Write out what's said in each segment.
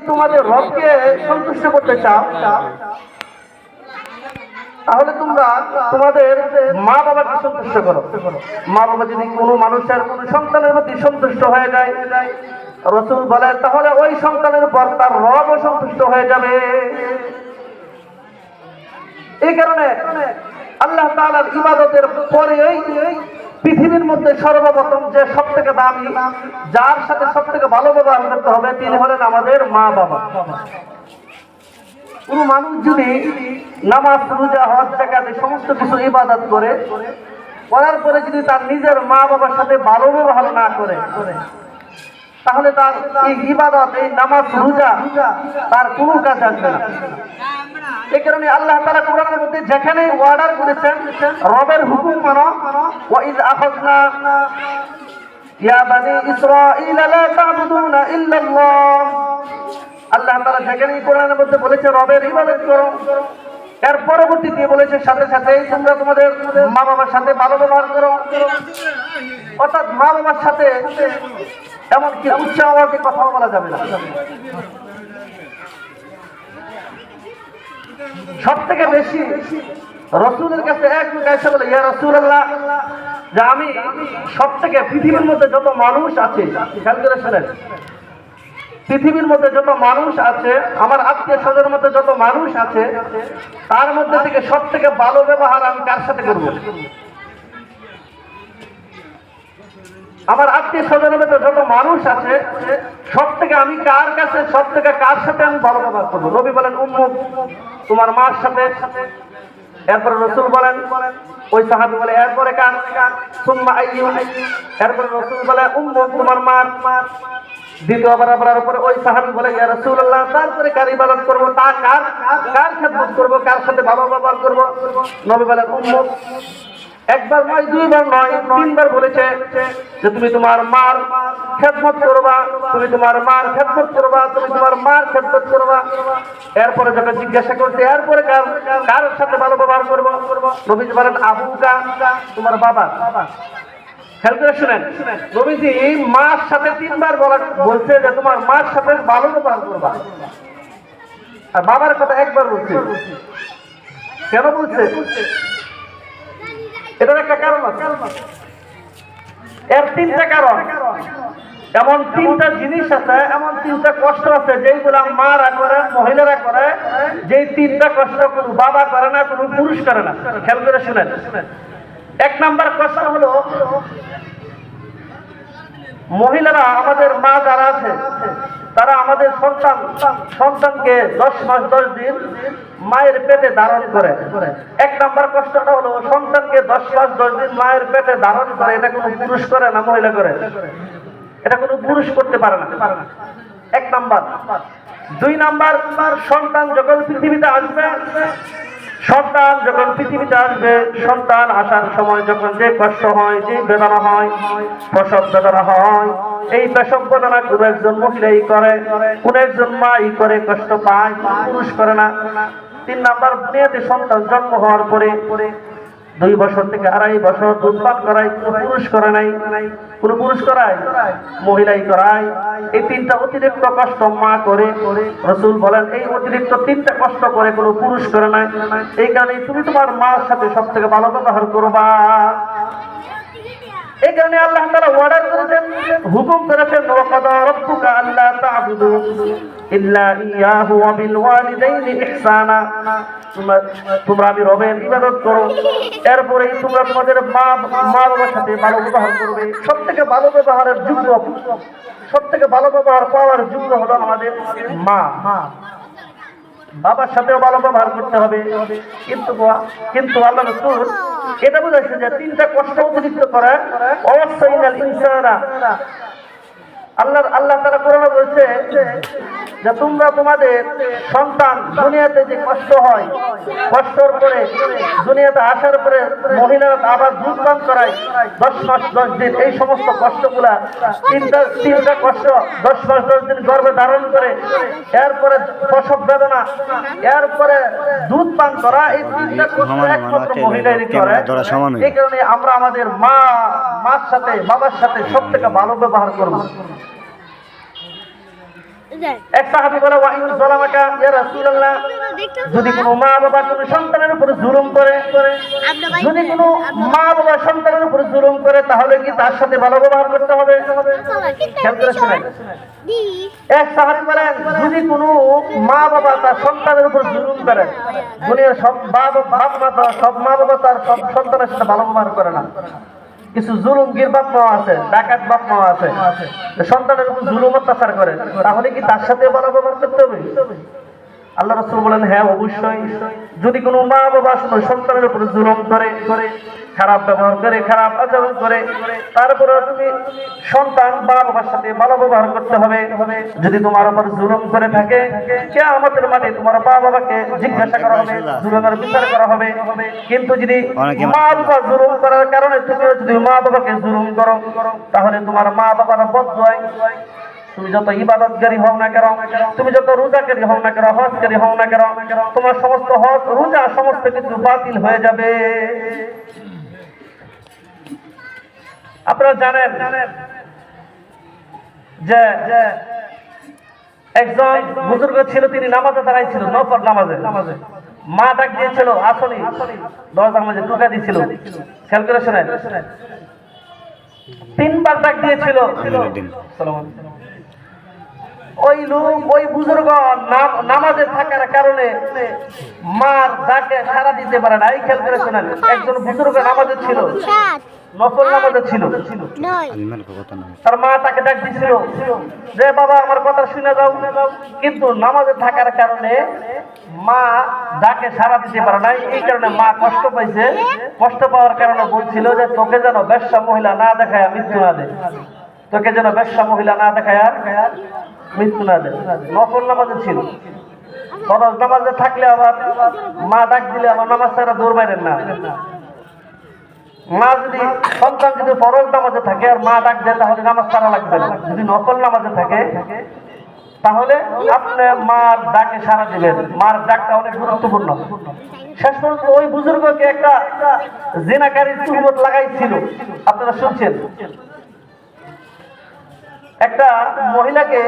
তোমাদের রবকে সন্তুষ্ট করতে চাও, তাহলে তোমরা তোমাদের মা বাবাকে সন্তুষ্ট করো। মা বাবা যদি কোনো মানুষের কোনো সন্তানের প্রতি সন্তুষ্ট হয়ে যায়, রাসূল বলেন তাহলে ওই সন্তানের উপর তার রবও সন্তুষ্ট হয়ে যাবে। এই কারণে আল্লাহ তাআলার ইবাদতের পরেই পৃথিবীর মধ্যে সর্বপ্রথম যে সবথেকে দামি, যার সাথে সবথেকে ভালো ব্যবহার করতে হবে, তিনি হলেন আমাদের মা বাবা। কোন মানুষ যদি নামাজ, রোজা, হজ, যাকাত এই সমস্ত কিছু ইবাদত করার পরে যদি তার নিজের মা বাবার সাথে ভালো ব্যবহার না করে, তাহলে তার এই ইবাদত, এই নামাজ, রোজা তার কোনো কাজ আসবে না। এই কারণে আল্লাহ তাআলা কোরআনের মধ্যে যেখানে অর্ডার করেছেন রবের হুকুম মানো, ওয়া ইয আখাযনা ইয়া বানি ইসরাঈল লা তা'বুদুনা ইল্লাল্লাহ, আল্লাহ তাআলা যেখানে কোরআনের মধ্যে বলেছে রবের ইবাদত করো, এর পরবর্তীতে বলেছে সাথে সাথে তোমরা তোমাদের মা বাবার সাথে ভালো ব্যবহার করো। অর্থাৎ মা বাবার সাথে এমনকি উচ্চ আওয়াজে কথা বলা যাবে না। সব থেকে বেশি রাসূলের কাছে এক লোক এসে বলে, ইয়া রাসূলুল্লাহ, যে আমি সব থেকে পৃথিবীর মধ্যে যত মানুষ আছে, খেয়াল করে শোনেন, পৃথিবীর মধ্যে যত মানুষ আছে, আমার আত্মীয় স্বজনের মধ্যে যত মানুষ আছে, তার মধ্যে থেকে সব থেকে ভালো ব্যবহার আমি কার সাথে করবো? আমার আত্মীয় স্বজনের মধ্যে যত মানুষ আছে, সব থেকে আমি কার কাছে, সব থেকে কার সাথে আমি ভালো ব্যবহার করবো? নবী বলেন উম্মুক, তোমার মার সাথে। এরপরে রাসূল বলেন, ওই সাহাবী বলে এরপরে কার? সুম্মা আইয়ু। এরপরে রাসূল বলে উম্মুক, তোমার মার। দ্বিতীয়বার আবার পরে ওই সাহাবী বলে, ইয়া রাসূলুল্লাহ, তারপরে কার ইবাদত করব, তা কার খেদমত করব, কার সাথে ভালো ব্যবহার করব? নবী বলেন উম্মুক। একবার নয়, দুইবার নয়, তিনবার বলেছে যে তুমি তোমার মার খেদমত করবা, তুমি তোমার মার খেদমত করবা, তুমি তোমার মার খেদমত করবা। এরপরে যখন জিজ্ঞাসা করছে এরপরে কার সাথে ভালো ব্যবহার করবো, নবীজি বলেন আবুকা, তোমার বাবা। খেয়াল করে শুনেন, নবীজি এই মার সাথে তিনবার বলছে যে তোমার মার সাথে ভালো ব্যবহার করবা, আর বাবার কথা একবার বলছে। কেন বলছে? এটার একটা কারণ আছে, এর তিনটা কারণ। এমন তিনটা জিনিস আছে, এমন তিনটা কষ্ট আছে যেগুলো মারা করে, মহিলারা করে, যেই তিনটা কষ্ট কোনো বাবা করে না, কোনো পুরুষ করে না। খেয়াল করে শুনেন, এক নাম্বার কষ্ট হলো মহিলারা, আমাদের মা যারা আছে, তারা আমাদের সন্তানকে 10 মাস 10 দিন মায়ের পেটে ধারণ করে। এক নাম্বার কষ্টটা হলো সন্তানকে 10 মাস 10 দিন মায়ের পেটে ধারণ করে। এটা কোনো পুরুষ করে না, মহিলা করে। এটা কোনো পুরুষ করতে পারে না, এক নাম্বার। দুই নাম্বার, সন্তান যখন পৃথিবীতে আসবে, সন্তান আসার সময় যখন যে কষ্ট হয়, যে বেদনা হয়, প্রসব বেদনা হয়, এই প্রসব বেদনা কোন একজন মহিলাই করে, কোন একজন মাই করে, কষ্ট পায়, পুরুষ করে না। 3 নাম্বার, মেয়েদের সন্তান জন্ম হওয়ার পরে 2 বছর থেকে 2.5 বছর দুধ পান করায়, কোন পুরুষ করে নাই। কোন পুরুষ করায়? মহিলাই করায়। এই 3টা অতিরিক্ত কষ্ট মা করে। রাসূল বলেন এই অতিরিক্ত 3টা কষ্ট করে, কোন পুরুষ করে নাই। এই কারণে তুমি তোমার মার সাথে সব থেকে ভালো ব্যবহার করবা। এই কারণে আল্লাহ তাআলা অর্ডার করেছেন, হুকুম করেছেন, ওয়াকাদা রাব্বুকা আল্লা তা'বুদু ইল্লা ইয়াহু ওয়া বিল ওয়ালিদাইনি ইহসানা। তোমরা আমি রবের ইবাদত করো, এরপরে তোমরা তোমাদের মা বাবার সাথে ভালো ব্যবহার করবে। সবথেকে ভালো ব্যবহারের যোগ্য, সবথেকে ভালো ব্যবহার পাওয়ার যোগ্য হলো আমাদের মা। বাবার সাথেও ভালো ব্যবহার করতে হবে। কিন্তু আল্লাহ রাসূল এটা বুঝাইছে যে 3টা কষ্ট অতিরিক্ত করে অবশ্যই ইনসানা। আল্লাহ তাআলা কোরআনে বলছে যে তোমরা তোমাদের সন্তান দুনিয়াতে যে কষ্ট হয়, কষ্টর পরে দুনিয়াতে আসার পরে মহিলারা আবার দুধ পান করায় 10 মাস 10 দিন, এই সমস্ত কষ্টগুলা, তিনটা কষ্ট 10 মাস 10 দিন গর্ভে ধারণ করে, এরপরে প্রসব বেদনা, এরপরে দুধ পান করা, এই 3টা কষ্ট একমাত্র মহিলারই করে। এই কারণে আমরা আমাদের মার সাথে, বাবার সাথে সব থেকে ভালো ব্যবহার করবো। এক সাহাবী বলে ওয়া ইন যালামাকা ইয়া রাসূলুল্লাহ, যদি কোনো মা বাবা কোনো সন্তানের উপর জুলুম করে, যদি কোনো মা বাবা সন্তানের উপর জুলুম করে, তাহলে কি তার সাথে ভালো ব্যবহার করতে হবে? খেয়াল করে শুনেন। এক সাহাবী বলেন, যদি কোনো মা বাবা তার সন্তানের উপর জুলুম করে, দুনিয়ার সব বাপ মা, সব মা বাবা তার সব সন্তানের সাথে ভালো ব্যবহার করে না। কিছু জুলুমগির বাপ মা আছে, ডাকাত বাপ মা আছে, সন্তানের উপর জুলুম অত্যাচার করে, তাহলে কি তার সাথে ভালো ব্যবহার করতে হবে? আল্লাহ রাসূল বলেন, হ্যাঁ অবশ্যই। যদি কোনো মা বাবা সন্তানের উপর জুলুম করে, খারাপ ব্যবহার করে, খারাপ আচরণ করে, তারপরে তুমি সন্তান মা বাবার সাথে ভালো ব্যবহার করতে হবে। যদি তোমার উপর জুলুম করে থাকে, কিয়ামতের মাঠে তোমার মা বাবাকে জিজ্ঞাসা করা হবে, জুলুমের বিচার করা হবে। কিন্তু যদি মা বাবা জুলুম করার কারণে তুমি যদি মা বাবাকে জুলুম করো, তাহলে তোমার মা বাবার বদদোয়া, তুমি যত ইবাদতকারী হও না কেন, তুমি যত রোজাকারী হও না কেন, হজকারী হও না কেন, তোমার সমস্ত হজ রোজা সমস্ত কিছু বাতিল হয়ে যাবে। আপনারা জানেন যে একজন বুজুর্গ ছিল, তিনি নামাজে দাঁড়াইছিল, নফল নামাজে। মা ডাক দিয়েছিল, আসনি, দরজার মাঝে টুকা দিয়েছিল। খেয়াল করে শোনেন, 3 বার ডাক দিয়েছিল। ওই লোক, ওই বুজুর্গ নামাজে থাকার কারণে মার ডাকে সাড়া দিতে পারে না। এই খেয়াল করে শোনেন, একজন বুজুর্গ নামাজে ছিল, নফল নামাজে ছিল, তার মা তাকে ডাক দিছিল যে বাবা আমার কথা শুনে যাও, কিন্তু নামাজে থাকার কারণে মা ডাকে সাড়া দিতে পারে নাই। এই কারণে মা কষ্ট পাইছে। কষ্ট পাওয়ার কারণে বলছিল যে তোকে যেন বেশ্যা মহিলা না দেখায় মৃত্যু না দেয়, তোকে যেন বেশ্যা মহিলা না দেখায় মৃত্যু না দেয়। নফল নামাজে ছিল। ফরজ নামাজে থাকলে আবার মা ডাক দিলে আবার নামাজ ছাড়া দৌড় মারেন না। মা যদি, সন্তান যদি ফরজ নামাজে থাকে আর মা ডাক দেয়, তাহলে নামাজ ছাড়া লাগবে না। যদি নফল নামাজে থাকে, তাহলে আপনি মার ডাকে সাড়া দিবেন। মার ডাকটা অনেক গুরুত্বপূর্ণ। শেষ পর্যন্ত ওই বুজুর্গকে একটা জিনাকারীর তুহমত লাগাইছিল, আপনারা শুনছেন। একটা মহিলাকে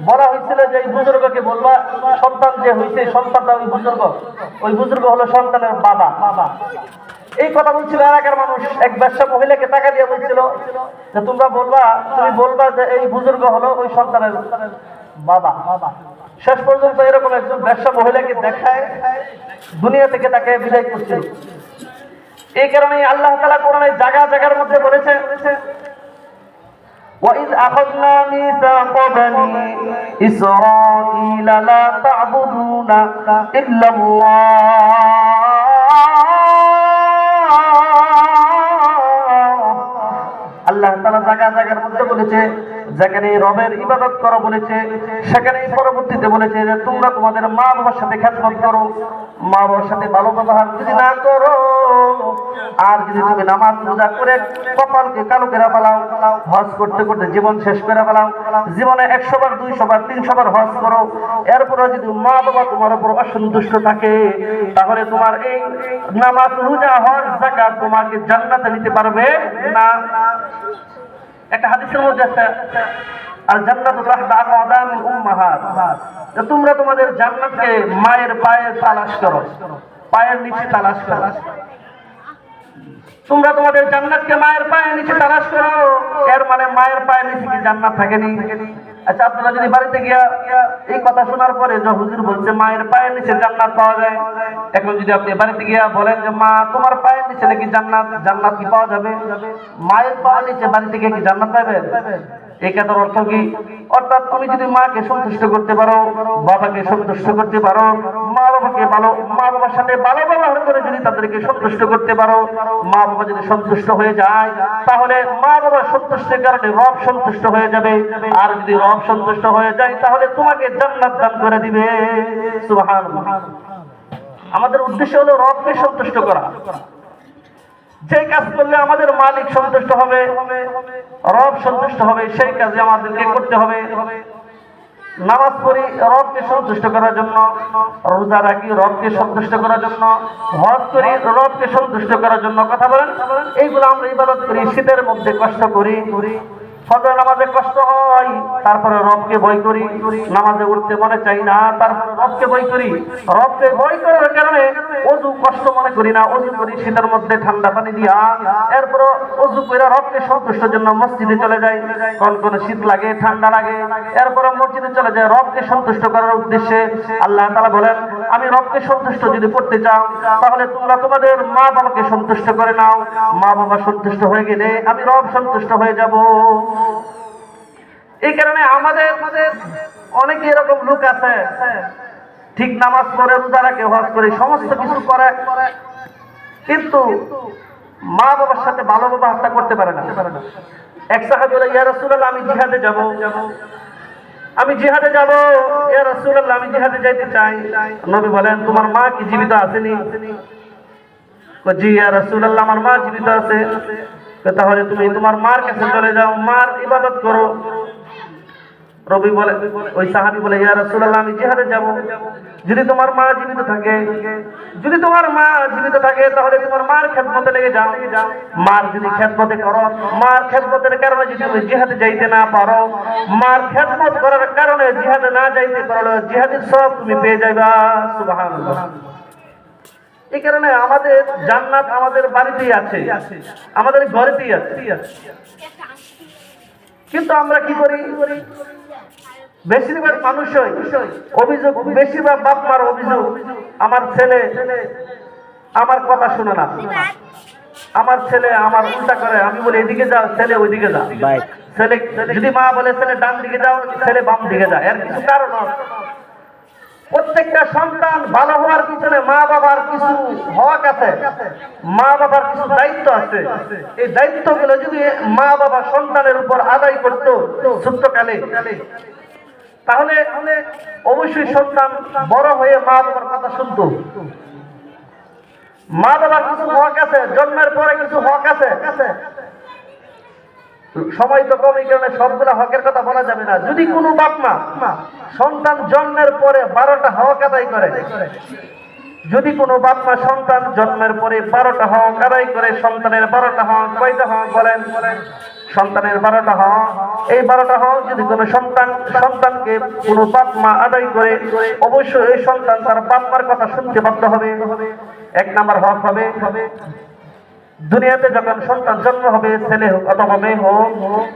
বলা হয়েছিল যে এই বুজুর্গকে বলবা, সন্তান যে হয়েছে সন্তানটা ওই বুজুর্গ হলো সন্তানের বাবা। এই কথা বলছিল এলাকার মানুষ। এক ব্যবসা মহিলাকে টাকা দিয়ে বলছিল যে তুমি বলবা যে এই বুজুর্গ হলো ওই সন্তানের বাবা। শেষ পর্যন্ত এরকম একজন ব্যবসা মহিলাকে দেখায় দুনিয়া থেকে তাকে বিদায় করছিল। এই কারণে আল্লাহ তাআলা কোরআনে জায়গার মধ্যে বলেছে, وَإِذْ أَخَذْنَا مِيثَاقَ بَنِي إِسْرَائِيلَ لَا تَعْبُدُونَ إِلَّا আল্লাহ তাআলা জায়গার মধ্যে বলেছে, যেখানে রবের ইবাদত করো বলেছে, সেখানে পরবর্তীতে বলেছে যে তোমরা তোমাদের মা বাবার সাথে খেদমত করো, মা বাবার সাথে ভালো ব্যবহার যদি না করো, আর যদি তুমি নামাজ রোজা করে কপালকে কালো করে ফেলাও, হজ করতে করতে জীবন শেষ করে ফেলাও, জীবনে 100 বার 200 বার 300 বার হজ করো, এরপরে যদি মা বাবা তোমার উপর অসন্তুষ্ট থাকে, তাহলে তোমার এই নামাজ রোজা হজ যাকাত তোমাকে জান্নাতে নিতে পারবে না। একটা হাদিসের মধ্যে আছে, আল জান্নাতু তাহতা আকদামিল উম্মাহাত, যে তোমরা তোমাদের জান্নাতকে মায়ের পায়ে তালাশ করো, পায়ের নিচে তালাশ করো। তোমরা তোমাদের জান্নাতকে মায়ের পায়ের নিচে তালাশ করো, এর মানে মায়ের পায়ের নিচে কি জান্নাত থাকেনি? আচ্ছা, আপনারা যদি বাড়িতে গিয়া এই কথা শোনার পরে যে হুজুর বলছে মায়ের পায়ের নিচে জান্নাত পাওয়া যায়, এখন যদি আপনি বাড়িতে গিয়া বলেন যে মা তোমার পায়ের নিচে নাকি জান্নাত কি পাওয়া যাবে? মায়ের পায়ের নিচে বাড়িতে গিয়ে কি জান্নাত পাবে? এই কথার অর্থ কি? অর্থাৎ তুমি যদি মাকে সন্তুষ্ট করতে পারো, বাবাকে সন্তুষ্ট করতে পারো, মা বাবার সাথে ভালো ব্যবহার করে যদি তাদেরকে সন্তুষ্ট করতে পারো, মা বাবা যদি সন্তুষ্ট হয়ে যায়, তাহলে মা বাবার সন্তুষ্টির কারণে রব সন্তুষ্ট হয়ে যাবে। আর যদি রব সন্তুষ্ট হয়ে যায়, তাহলে তোমাকে জান্নাত দান করে দিবে। সুবহানাল্লাহ। আমাদের উদ্দেশ্য হলো রবকে সন্তুষ্ট করা। যে কাজ করলে আমাদের মালিক সন্তুষ্ট হবে, রব সন্তুষ্ট হবে, সেই কাজে আমাদেরকে করতে হবে। নামাজ পড়ি রবকে সন্তুষ্ট করার জন্য, রোজা রাখি রবকে সন্তুষ্ট করার জন্য, হজ করি রবকে সন্তুষ্ট করার জন্য। কথা বলেন, এইগুলো আমরা ইবাদত করি, শীতের মধ্যে কষ্ট করি, ফজর নামাজে কষ্ট হয়, তারপরে রবকে ভয় করি, নামাজে উঠতে মনে চাই না, তারপরে রবকে ভয় করি। রবকে ভয় করার কারণে অজু কষ্ট মনে করি না, অজু করি শীতের মধ্যে ঠান্ডা পানি দিয়া। এরপর অজু করে রবকে সন্তুষ্টের জন্য মসজিদে চলে যাই, কোন শীত লাগে ঠান্ডা লাগে, এরপর মসজিদে চলে যায় রবকে সন্তুষ্ট করার উদ্দেশ্যে। আল্লাহ তাআলা বলেন, আমি রবকে সন্তুষ্ট যদি করতে চাও তাহলে তোমরা তোমাদের মা বাবাকে সন্তুষ্ট করে নাও। মা বাবা সন্তুষ্ট হয়ে গেলে আমি রব সন্তুষ্ট হয়ে যাব। এই কারণে আমাদের অনেক এরকম লোক আছে, ঠিক নামাজ পড়ে, রোজা রাখে, হজ করে, সমস্ত কিছু করে, কিন্তু মা বাবার সাথে ভালো ব্যবহারটা করতে পারে না। এক সাহাবী বলে, ইয়া রাসূলুল্লাহ, আমি জিহাদে যাব, আমি জিহাদে যাব, ইয়া রাসূলুল্লাহ, আমি জিহাদে যাইতে চাই। নবী বলেন, তোমার মা কি জীবিত আছেনি? জি ইয়া রাসূলুল্লাহ, আমার মা জীবিত আছে। তাহলে তুমি তোমার মার কাছে চলে যাও, মার ইবাদত করো। রবি বলে, ওই সাহাবী বলে, ইয়া রাসূলুল্লাহ, আমি জিহাদে যাব, যদি তোমার মা জীবিত থাকে, যদি তোমার মা জীবিত থাকে তাহলে তোমার মার খেদমতে লেগে যাও। মার যদি খেদমতে করো, মার খেদমতের কারণে যদি তুমি জিহাদে যাইতে না পারো, মার খেদমত করার কারণে জিহাদে না যাইতে পারো, জিহাদের সব তুমি পেয়ে যাইবা। সুবহানাল্লাহ। এই কারণে আমাদের জান্নাত আমাদের বাড়িতেই আছে, আমাদের ঘরেতেই আছে। কিন্তু আমরা কি করি? বেশিরভাগ মানুষই অভিযোগ, বেশিরভাগ বাপ মার অভিযোগ, আমার ছেলে আমার কথা শুনে না, আমার ছেলে আমার উল্টা করে। আমি বলি এদিকে যাও, ছেলে ওইদিকে যা। ছেলে যদি মা বলে ছেলে ডান দিকে যাও, ছেলে বাম দিকে যায়। এর কিছু কারণ আছে। প্রত্যেকটা সন্তান ভালো হওয়ার পিছনে মা বাবার কিছু হক আছে, মা বাবার কিছু দায়িত্ব আছে। এই দায়িত্বগুলো যদি মা বাবা সন্তানের উপর আদায় করত ছোট্টকালে, তাহলে অবশ্যই সন্তান বড় হয়ে মা বাবার কথা শুনতো। মা বাবার কিছু হক আছে, জন্মের পরে কিছু হক আছে। সময় তো কম, এই কারণে সবগুলা হকের কথা বলা যাবে না। যদি কোনো বাপ মা সন্তান জন্মের পরে 12টা হক আদায় করে, যদি কোনো বাপ মা সন্তান জন্মের পরে 12টা হক আদায় করে, সন্তানের 12টা হক, কয়টা হক বলেন? সন্তানের 12টা হক। এই 12টা হক যদি কোনো সন্তানকে কোনো বাপ মা আদায় করে, অবশ্যই এই সন্তান তার বাপ মার কথা শুনতে বাধ্য হবে। 1 নাম্বার হক হবে, দুনিয়াতে যখন সন্তান জন্ম হবে, ছেলে হোক অথবা মেয়ে হোক,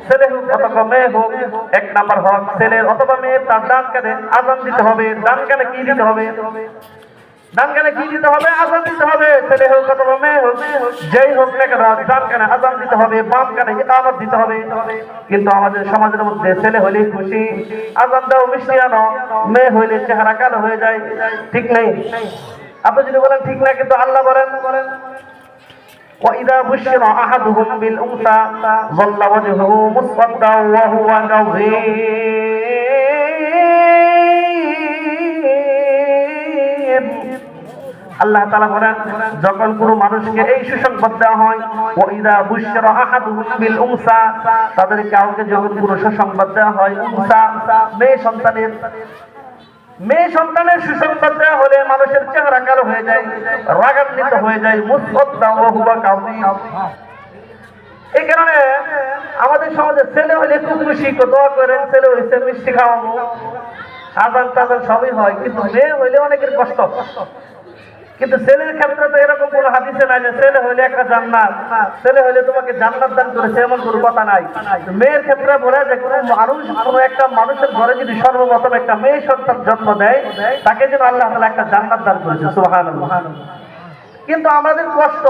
ছেলে হোক অথবা মেয়ে হোক, 1 নাম্বার হক, ছেলের অথবা মেয়ের তার ডান কানে আযান দিতে হবে। ডান কানে কি দিতে হবে? ডান কানে কি দিতে হবে? আযান দিতে হবে। ছেলে হোক অথবা মেয়ে হোক, যেই হোক না কেন, ডান কানে আযান দিতে হবে, বাম কানে ইকামত দিতে হবে। কিন্তু আমাদের সমাজের মধ্যে ছেলে হইলে খুশি, আযান দাও, মিষ্টি আনো, মেয়ে হইলে চেহারা কালো হয়ে যায়। ঠিক নেই? আপনি যদি বলেন ঠিক না, কিন্তু আল্লাহ বলেন, وَإِذَا بُشِّرَ أَحَدُهُم بِالْأُنثَىٰ ظَلَّ وَجْهُهُ مُسْوَدًّا وَهُوَ كَظِيمٌ। আল্লাহ তাআলা বলেন, যখন কোনো মানুষকে এই সুসংবাদ দেওয়া হয়, وَإِذَا بُشِّرَ أَحَدُهُم بِالْأُنثَىٰ, তাদের কাউকে যখন কোনো সুসংবাদ দেওয়া হয়, উনসা মেয়ে সন্তানের সুসংবাদ দেওয়া হলে মানুষের চেহারা কালো হয়ে যায়, রাগান্বিত হয়ে যায়। মুসওয়াদ্দা ওয়া হুয়া কাযীম। এই কারণে আমাদের সমাজে ছেলে হলে খুব খুশি, দোয়া করেন, ছেলে হইছে মিষ্টি খাওয়াবো, আযান টাযান সবই হয়, কিন্তু মেয়ে হইলে অনেকের কষ্ট। কিন্তু ছেলের ক্ষেত্রে তো এরকম কোনো হাদিসে নাই যে ছেলে হইলে একটা জান্নাত, ছেলে হইলে তোমাকে জান্নাত দান করেছে, এমন কোনো কথা নাই। মেয়ের ক্ষেত্রে বলে যে কোনো একটা মানুষের ঘরে যদি সর্বপ্রথম একটা মেয়ে সন্তান জন্ম দেয়, তাকে যেন আল্লাহ তাআলা একটা জান্নাত দান করেছে। সুবহানাল্লাহ। কিন্তু আমাদের কষ্ট,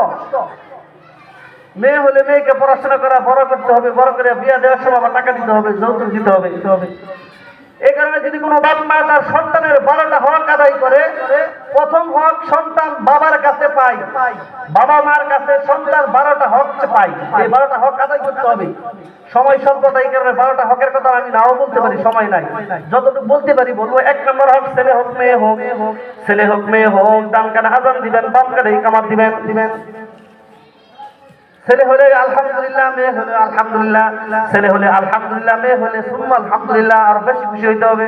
মেয়ে হলে মেয়েকে পড়াশোনা করা, বড় করতে হবে, বড় করে বিয়ে দেওয়ার সময় আবার টাকা দিতে হবে, যৌতুক দিতে হবে। এই কারণে যদি কোনো বাপ মা তার সন্তানের 12টা হক আদায় করে, প্রথম হক সন্তান বাবার কাছে পায়, বাবা মার কাছে সন্তান 12টা হক পায়। এই 12টা হক আদায় করতে হবে। সময় স্বল্পতা, এই কারণে 12টা হকের কথা আমি নাও বলতে পারি, সময় নাই। যতটুকু বলতে পারি বলবো। 1 নম্বর হক, ছেলে হোক মেয়ে হোক, ছেলে হোক মেয়ে হোক, ডান কানে আযান দিবেন, বাম কানে ইকামত দিবেন। ছেলে হলে আলহামদুলিল্লাহ, মেয়ে হলে আলহামদুলিল্লাহ, ছেলে হলে আলহামদুলিল্লাহ, মেয়ে হলে সুম্মা আলহামদুলিল্লাহ। আর বেশি খুশি হইতে হবে,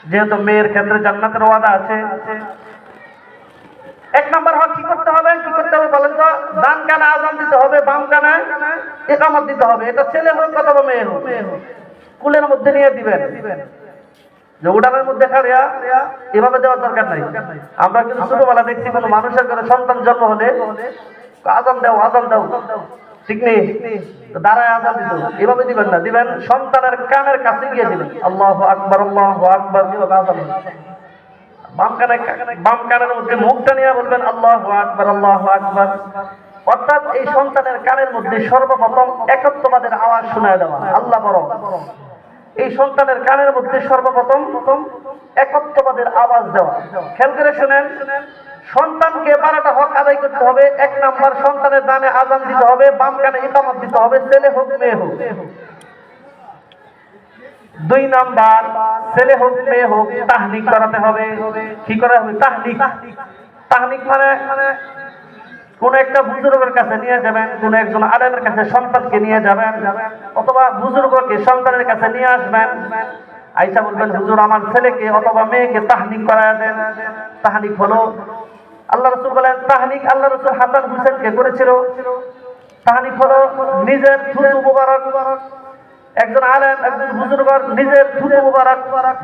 যেহেতু মেয়ের ক্ষেত্রে জান্নাতের ওয়াদা আছে। এক নাম্বার হক কি করতে হবে বলেন তো? ডান কানে আযান দিতে হবে, বাম কানে ইকামত দিতে হবে। এটা ছেলে হোক অথবা মেয়ে হোক, কুলের মধ্যে নিয়ে দিবেন। যে উড়ানের মধ্যে খাড়িয়া এভাবে দেওয়ার দরকার নাই। আমরা কিন্তু ছোটবেলা দেখছি কোনো মানুষের ঘরে সন্তান জন্ম হলে আযান দাও, ঠিক নেই, দাঁড়ায় আযান দিত, এভাবে দিবেন না, দিবেন সন্তানের কানের কাছে গিয়ে দিবেন আল্লাহু আকবার এভাবে আযান দিবেন। বাম কানের মধ্যে মুখটা নিয়ে বলবেন আল্লাহু আকবার। অর্থাৎ এই সন্তানের কানের মধ্যে সর্বপ্রথম একত্ববাদের আওয়াজ শোনায় দেওয়া। আল্লাহ বড়, এই সন্তানের কানের মধ্যে সর্বপ্রথম একত্ববাদের আওয়াজ দেওয়া। খেয়াল করে শুনেন, সন্তানকে 12টা হক আদায় করতে হবে। এক নাম্বার, সন্তানের ডানে আযান দিতে হবে, বাম কানে ইকামত দিতে হবে, ছেলে হোক মেয়ে হোক। 2 নাম্বার, ছেলে হোক মেয়ে হোক তাহনিক করাতে হবে। কি করা হবে? তাহনিক মানে কোন একটা বুজুর্গের কাছে নিয়ে যাবেন, কোন একজন আলেমের কাছে সন্তানকে নিয়ে যাবেন, অথবা বুজুর্গকে সন্তানের কাছে নিয়ে আসবেন। আইসা বলবেন, হুজুর আমার ছেলেকে অথবা মেয়েকে তাহনিক করায় দেন। তাহনিক হলো, আল্লাহ রাসূল বলেন তাহনিক আল্লাহ রাসূল হাসান হুসেনকে করেছিল। তাহনিক হলো নিজের থুতু মুবারক, একজন আলেম একজন বুজুর্গ নিজের থুতু মুবারক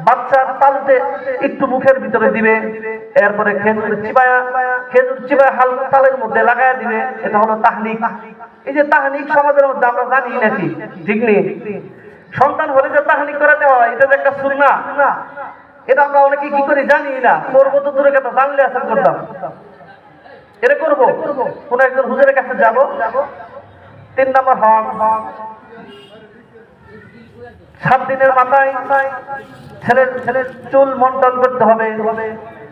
বাচ্চার তালুতে একটু মুখের ভিতরে দিবে, এরপরে খেজুর চিবায়া হালকা তালের মধ্যে লাগায় দিবে। এটা হলো তাহনিক। এই যে তাহনিক সমাজের মধ্যে আমরা জানি নাকি? ঠিক নেই। সন্তান হলে যে তাহনিক করাতে হয়, এটা যে একটা সুন্নাহ, এটা আমরা অনেকে কি করি জানি না। করবো তো দূরে কথা, জানলে আসল করতাম। এটা করবো, কোন একজন হুজুরের কাছে যাব। 3 নম্বর হক, 7 দিনের মাথায় ছেলের চুল মন্টন করতে হবে,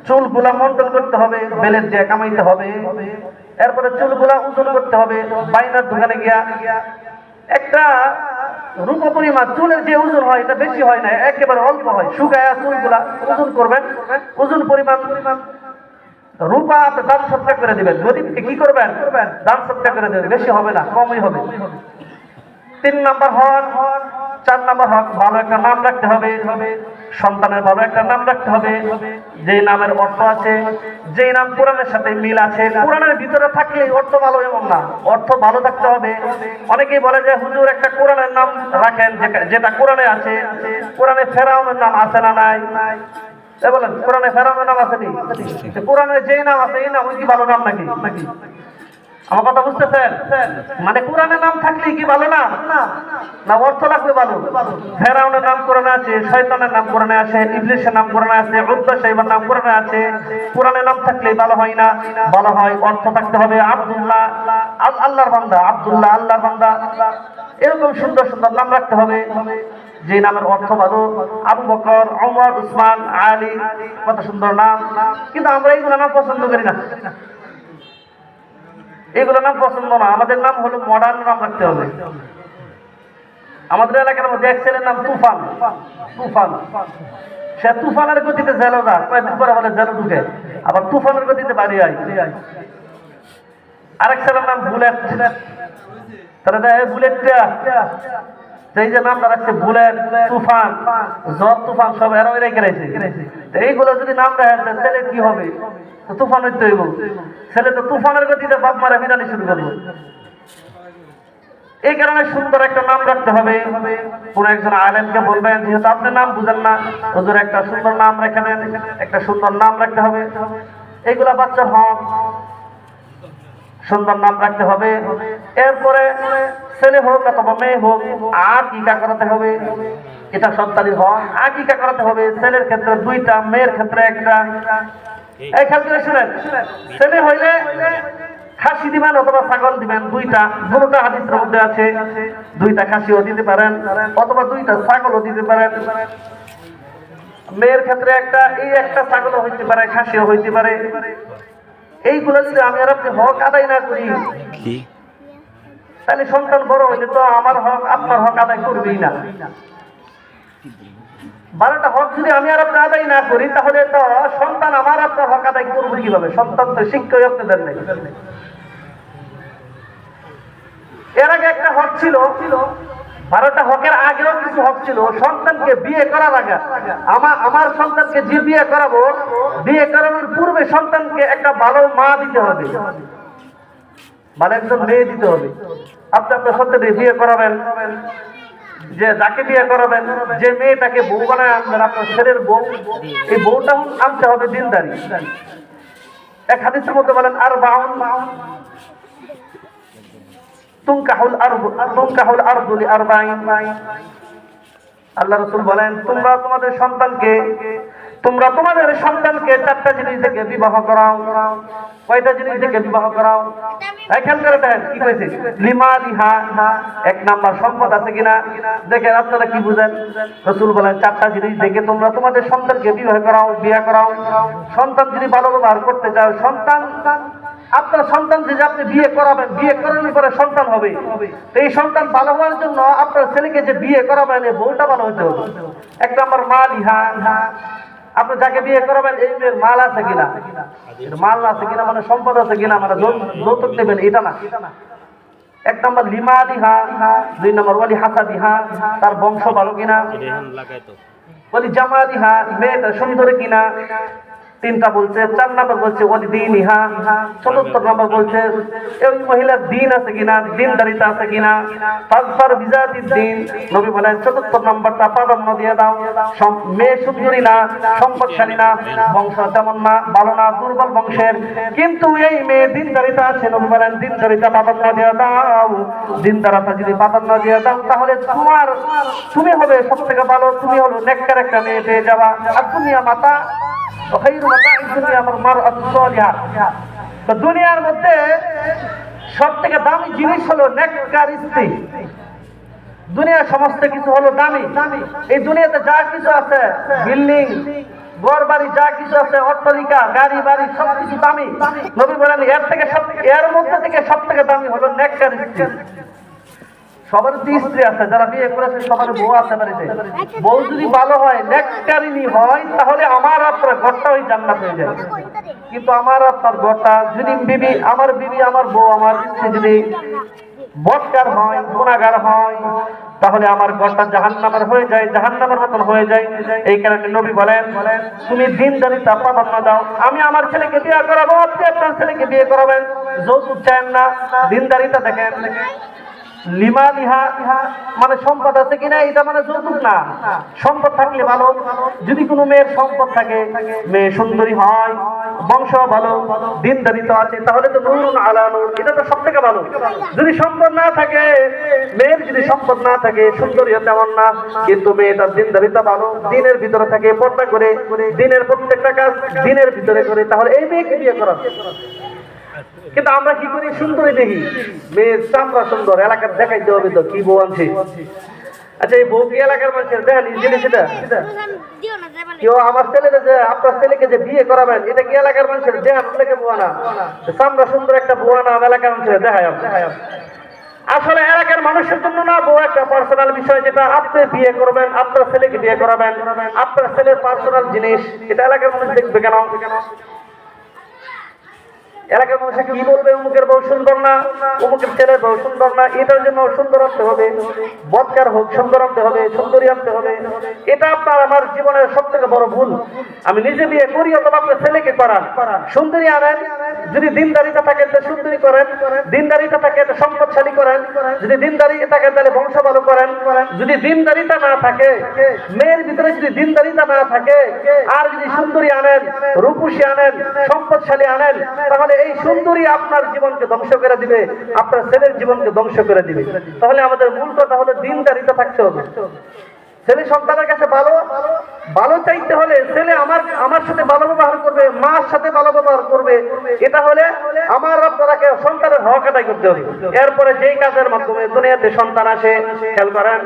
চুলগুলা মন্টন করতে হবে, বেলের দিয়ে কামাইতে হবে। এরপরে চুলগুলা ওজন করতে হবে, বাইনার দোকানে গিয়া একটা রূপা পরিমাণ চুলের যে ওজন হয় এটা বেশি হয় না, একেবারে অল্প হয়। শুকায়া চুলগুলা ওজন করবেন, ওজন পরিমাণ রূপা আপনি দান সৎকার করে দিবেন। গরিবকে কি করবেন? দান সৎকার করে দেবেন, বেশি হবে না, কমই হবে। 3 নম্বর হক। 4 নম্বর হক, ভালো একটা নাম রাখতে হবে। সন্তানের ভালো একটা নাম রাখতে হবে, যে নামের অর্থ আছে, যে নাম কোরআনের সাথে মিল আছে। কোরআনের ভিতরে থাকলে অর্থ ভালো এমন না, অর্থ ভালো থাকতে হবে। অনেকেই বলে যে হুজুর একটা কোরআনের নাম রাখেন যেটা কোরআনে আছে। কোরআনে ফেরাউনের নাম আছে না নাই? বলেন, কোরআনে ফেরাউনের নাম আছে নি? কোরআনের যে নাম আছে এই নাম কি ভালো নাম নাকি? আমার কথা বুঝতেছেন? মানে কোরআনের নাম থাকলে কি ভালো না? না, অর্থ লাগবে ভালো। ফেরাউনের নাম কোরআনে আছে, শয়তানের নাম কোরআনে আছে, ইবলিসের নাম কোরআনে আছে, উদ্বা সাহেবের নাম কোরআনে আছে। কোরআনের নাম থাকলে ভালো হয় না, ভালো হয় অর্থ থাকতে হবে। আব্দুল্লাহ, আল্লাহর বান্দা, আব্দুল্লাহ আল্লাহর বান্দা, এরকম সুন্দর সুন্দর নাম রাখতে হবে যে নামের অর্থ ভালো। আবু বকর, ওমর, উসমান, আলী, কত সুন্দর নাম। কিন্তু আমরা এইগুলো নাম পছন্দ করি না, এগুলো নাম পছন্দ না। আমাদের নাম হলো মডার্ন নাম রাখতে হবে। আমাদের এলাকার মধ্যে এক ছেলের নাম তুফান। সে তুফানের গতিতে জেলো না, কয়েকদিন পরে বলে জেলো ঢুকে, আবার তুফানের গতিতে বাড়ি আয়। আরেক ছেলের নাম বুলেট। তাহলে বুলেটটা এই যে নামটা রাখছে বুলেট, তুফান, জব তুফান, সব এরা রেখে রয়েছে। এইগুলো যদি নাম রাখে ছেলে কি হবে? তুফান হইতে হইব। ছেলে তো তুফানের গতিতে বাপ মারা বিরানি শুরু করবো। এই কারণে সুন্দর একটা নাম রাখতে হবে। কোন একজন আলেমকে বলবেন, যেহেতু আপনি নাম বুঝেন না, হুজুর একটা সুন্দর নাম রেখে দেন, একটা সুন্দর নাম রাখতে হবে। এইগুলা বাচ্চার হক, সুন্দর নাম রাখতে হবে। এরপরে ছেলে হোক অথবা মেয়ে হোক আকিকা করাতে হবে। এটা সন্তানের হক, আকিকা করাতে হবে। ছেলের ক্ষেত্রে 2টা, মেয়ের ক্ষেত্রে 1টা। এই খেয়াল করে শুনেন, ছেলে হইলে খাসি দিবেন অথবা ছাগল দিবেন, 2টা। দুটোটা হাদিসের মধ্যে আছে, 2টা খাসিও দিতে পারেন অথবা 2টা ছাগলও দিতে পারেন। মেয়ের ক্ষেত্রে 1টা, এই 1টা ছাগলও হইতে পারে, খাসিও হইতে পারে। এইগুলো যদি আমি আর আপনি হক আদায় না করি, তাহলে সন্তান বড় হইলে তো আমার হক আপনার হক আদায় করবেই না। 12টা হক যদি আমি আর আপনি আদায় না করি, তাহলে তো সন্তান আমার আপনার হক আদায় করবে কিভাবে? সন্তান তো শিক্ষাই আপনাদের নেই। এর আগে একটা হক ছিল, 12টা হকের আগেও কিছু হক ছিল। সন্তানকে বিয়ে করার আগে আমার সন্তানকে যে বিয়ে করাবো, বিয়ে করানোর পূর্বে সন্তানকে একটা ভালো মা দিতে হবে, ভালো একজন মেয়ে দিতে হবে। আপনি আপনার সন্তানকে বিয়ে করাবেন, যে যাকে বিয়ে করাবেন, যে মেয়েটাকে বউ বানায় আনবেন, আপনার ছেলের বউ, এই বউটা আনতে হবে দিনদারি। এক হাদিসের মধ্যে বলেন আর বাউন তুনকাহুল আরদু লিআরবাইন। আল্লাহ রাসূল বলেন তোমরা তোমাদের সন্তানকে 4টা জিনিস থেকে বিবাহ করাও। কয়টা জিনিস থেকে বিবাহ করাও? খেয়াল করে দেখেন কি কইছে, লিমালিহা। 1 নাম্বার সম্পদ আছে কিনা দেখেন। আপনারা কি বুঝেন? রাসূল বলেন 4টা জিনিস দেখে তোমরা তোমাদের সন্তানকে বিবাহ করাও, বিয়ে করাও। সন্তান যদি ভালো ব্যবহার করতে চাও, আপনার সন্তান যে আপনি বিয়ে করাবেন, বিয়ে করানোর পরে সন্তান হবে, এই সন্তান ভালো হওয়ার জন্য আপনার ছেলেকে যে বিয়ে করাবেন, এই বউটা ভালো হতে হবে। 1 নাম্বার মালিহা। আপনি যাকে বিয়ে করাবেন এই মেয়ের মাল আছে কিনা, মাল আছে কিনা মানে সম্পদ আছে কিনা, মানে যৌতুক দেবেন এটা না। 1 নাম্বার লিমালিহা। 2 নাম্বার ওয়ালি হাসাবিহা, তার বংশ ভালো কিনা। ওয়ালি জামালিহা, মেয়েটা সুন্দর কিনা। 3টা বলছে। 4 নাম্বার বলছে ওয়ালি দীনিহা। 4 নাম্বার বলছে এই মহিলার দিন আছে কিনা, দিনদারিতা আছে কিনা। ফাজফার বিজাতিদ দিন। নবী বলেন 4 নাম্বারটা প্রাধান্য দিয়ে দাও। মেয়ে সুন্দরী না, সম্পদশালী না, বংশ তেমন না, ভালো না, দুর্বল বংশের, কিন্তু এই মেয়ে দিনদারিতা আছে। নবী বলেন দিনদারিতা প্রাধান্য দিয়ে দাও। দিনদারিতা যদি প্রাধান্য দিয়ে দাও, তাহলে তুমি হবে সবথেকে ভালো, তুমি হলো নেককার একটা মেয়ে পেয়ে যাবা। আর দুনিয়া মাতা দুনিয়ার মধ্যে সব থেকে দামি জিনিস হলো নেককার স্ত্রী। দুনিয়ার সমস্ত কিছু হলো দামি। এই দুনিয়াতে যা কিছু আছে, বিল্ডিং, ঘর বাড়ি, যা কিছু আছে, অট্টালিকা, গাড়ি বাড়ি, সবকিছু দামি। নবী বলেন এর মধ্যে থেকে সব থেকে দামি হলো নেককার স্ত্রী। সবার স্ত্রী আছে, যারা বিয়ে করেছে সবার বউ আছে বাড়িতে। বউ যদি ভালো হয়, নেককারিনী হয়, তাহলে আমার আপনার ঘরটা ওই জান্নাত হয়ে যাবে। কিন্তু আমার আপনার ঘরটা যদি আমার বউ, আমার স্ত্রী যদি বদকার হয়, গুনাহগার হয়, তাহলে আমার ঘরটা জাহান্নামের হয়ে যায়, জাহান্নামের মতন হয়ে যায়। এই কারণে নবী বলেন তুমি দিনদারিতা প্রাধান্য দাও। আমি আমার ছেলেকে বিয়ে করাবো, আপনি আপনার ছেলেকে বিয়ে করাবেন। যৌতুক চান না, দিনদারিতা দেখেন। লিমালিহা মানে সম্পদ আছে কিনা, এটা মানে যৌতুক না। সম্পদ থাকলে ভালো। যদি কোনো মেয়ের সম্পদ থাকে, মেয়ে সুন্দরী হয়, বংশ ভালো, দিনদারিতা আছে, তাহলে তো নূরুন আলা নূর, এটা তো সবথেকে ভালো। যদি সম্পদ না থাকে, মেয়ের যদি সম্পদ না থাকে, সুন্দরী তেমন না, কিন্তু মেয়েটার দিনদারিতা ভালো, দিনের ভিতরে থাকে, পর্দা করে, দিনের প্রত্যেকটা কাজ দিনের ভিতরে করে, তাহলে এই মেয়েকে বিয়ে করা। কিন্তু আমরা কি করি, সুন্দরী দেখি, মেয়ের চামড়া সুন্দর, এলাকার দেখাইতে হবে তো কি বউ আনছে। আচ্ছা, এই বউ কি এলাকার মানুষের দেখানি জিনিস? এটা কেউ আমার ছেলেকে যে আপনার ছেলেকে যে বিয়ে করাবেন, এটা কি এলাকার মানুষের দেখান লেগে বউ আনা? চামড়া সুন্দর একটা বউ আনা এলাকার মানুষের দেখায়। আসলে এলাকার মানুষের জন্য না, বউ একটা পার্সোনাল বিষয়, যেটা আপনি বিয়ে করবেন, আপনার ছেলেকে বিয়ে করাবেন, আপনার ছেলের পার্সোনাল জিনিস, এটা এলাকার মানুষ দেখবে কেন? এলাকার মানুষ কি বলবে, অমুকের বউ সুন্দর না, অমুকের ছেলের বউ সুন্দর না, এটার জন্য সুন্দর আনতে হবে, বদকার হোক সুন্দর আনতে হবে, সুন্দরী আনতে হবে। এটা আপনার আমার জীবনের সব থেকে বড় ভুল। আমি নিজে বিয়ে করি অথবা আপনার ছেলেকে করান, সুন্দরী আনেন। যদি দিনদারিতা থাকে তো সুন্দরী করেন, দিনদারিতা থাকে তো সম্পদশালী করেন, যদি দিনদারিতা থাকে তাহলে বংশ ভালো করেন। যদি দিনদারিতা না থাকে, মেয়ের ভিতরে যদি দিনদারিতা না থাকে, আর যদি সুন্দরী আনেন, রূপসী আনেন, সম্পদশালী আনেন, তাহলে এই সুন্দরী আপনার জীবনকে ধ্বংস করে দিবে, আপনার ছেলের জীবনকে ধ্বংস করে দিবে। তাহলে আমাদের মূল কথা হলো দিনদারিতা থাকতে হবে। ছেলে সন্তানের কাছে ভালো চাইতে হলে ছেলে আমার সাথে ভালো ব্যবহার করবে, মার সাথে ভালো ব্যবহার করবে, এটা হলে আমার আপনাকে সন্তানের হক আদায় করতে হবে। এরপরে যেই কাজের মাধ্যমে দুনিয়াতে সন্তান আসে, খেয়াল করেন,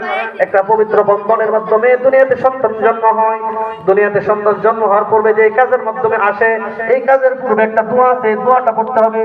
একটা পবিত্র বন্ধনের মাধ্যমে দুনিয়াতে সন্তান জন্ম হয়। দুনিয়াতে সন্তান জন্ম হওয়ার পূর্বে যে কাজের মাধ্যমে আসে, এই কাজের পূর্বে একটা দোয়া আছে, দোয়াটা পড়তে হবে।